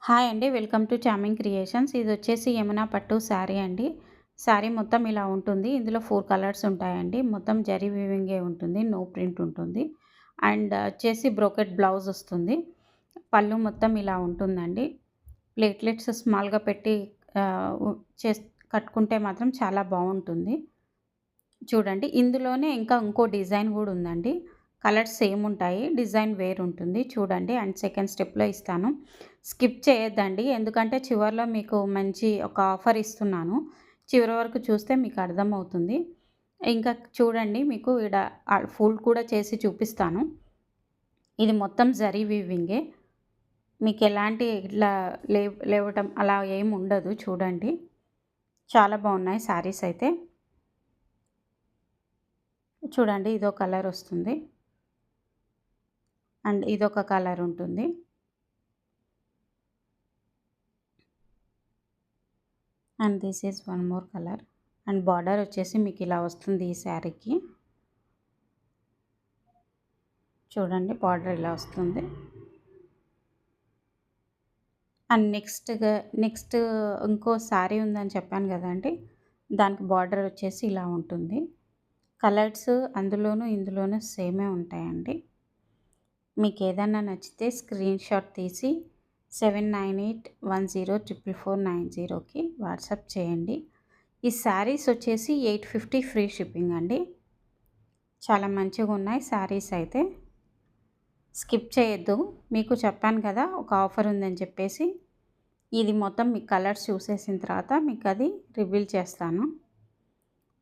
Hi అండి. Welcome to charming creations. ఇది వచ్చేసి యమునా పట్టు శారీ అండి. శారీ మొత్తం ఇలా ఉంటుంది. ఇందులో 4 కలర్స్ ఉంటాయండి. మొత్తం జరీ వీవింగే ఉంటుంది. నో ప్రింట్ ఉంటుంది. అండ్ వచ్చేసి బ్రోకెట్ బ్లౌజ్ వస్తుంది. పళ్ళు మొత్తం ఇలా ఉంటుందండి. ప్లేట్లెట్స్ స్మాల్‌గా పెట్టి ఆహ్, ఉ చేస్ కట్టుకుంటే మాత్రం చాలా బావుంటుంది. చూడండి. ఇందులోనే ఇంకా ఇంకో డిజైన్ గూడా ఉందండి. కలర్స్ సేమ్ ఉంటాయి. డిజైన్ వేరుంటుంది. చూడండి అండ్ సెకండ్ స్టెప్‌లో ఇస్తాను. స్కిప్ చేయొద్దండి. ఎందుకంటే చివర్లో మీకు మంచి ఒక ఆఫర్ ఇస్తున్నాను. చివరి వరకు చూస్తే మీకు అర్థమవుతుంది. ఇంకా చూడండి మీకు ఈడ ఫోల్డ్ కూడా చేసి చూపిస్తాను. ఇది మొత్తం జరీ వీవింగే. మీకెలాంటి ఇట్లా లేవటం అలా ఏమి ఉండదు చూడండి. చాలా బావున్నాయి శారీస్ అయితే. చూడండి ఇదో కలర్ వస్తుంది. అండ్ ఇదొక కలర్ ఉంటుంది. And this is one more colour. And border వచ్చేసి మీకు ఇలా వస్తుంది ఈ శారీకి. చూడండి బార్డర్ ఇలా వస్తుంది. అండ్ నెక్స్ట్ ఇంకో శారీ ఉందని చెప్పాను కదండీ! దానికి బార్డర్ వచ్చేసి ఇలా ఉంటుంది. కలర్స్ అందులోనూ, ఇందులోనూ సేమే ఉంటాయండి. మీకేదన్నా నచ్చితే స్క్రీన్‌షాట్ తీసి 7981044490కి వాట్సాప్ చేయండి. ఈ శారీస్ వచ్చేసి 850 ఫ్రీ షిప్పింగ్ అండి. చాలా మంచిగున్నాయి శారీస్ అయితే. స్కిప్ చేయొద్దు. మీకు చెప్పాను కదా! ఒక ఆఫర్ ఉందని చెప్పేసి. ఇది మొత్తం మీకు కలర్స్ చూసేసిన తర్వాత మీకది రివీల్ చేస్తాను.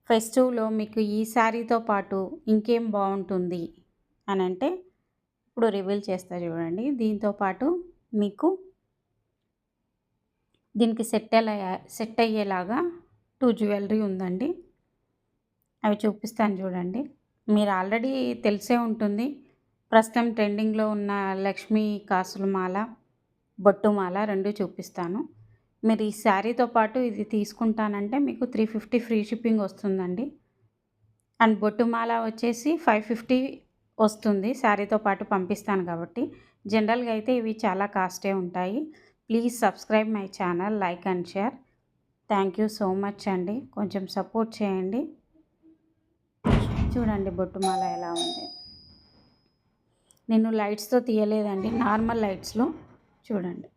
ఫెస్టివ్‌లో మీకు ఈ శారీతో పాటు ఇంకేం బావుంటుంది అనంటే ఇప్పుడు రివీల్ చేస్తా చూడండి. దీంతో పాటు మీకు దీనికి సెట్ అయ్యేలాగా 2 జ్యువెలరీ ఉందండి. అవి చూపిస్తాను చూడండి. మీరు ఆల్రెడీ తెలిసే ఉంటుంది. ప్రస్తుతం ట్రెండింగ్‌లో ఉన్న లక్ష్మీ కాసుల మాల, బొట్టు మాల 2 చూపిస్తాను. మీరు ఈ శారీతో పాటు ఇది తీసుకుంటానంటే మీకు 350 ఫ్రీ షిప్పింగ్ వస్తుందండి. అండ్ బొట్టు మాల వచ్చేసి 550 వస్తుంది. శారీతో పాటు పంపిస్తాను కాబట్టి. జనరల్‌గా అయితే ఇవి చాలా కాస్టే ఉంటాయి. Please subscribe my channel, like and share. Thank you so much అండి. కొంచెం సపోర్ట్ చేయండి. చూడండి బొట్టుమాల ఎలా ఉంది. నేను లైట్స్‌తో తీయలేదండి. నార్మల్ లైట్స్‌లో చూడండి.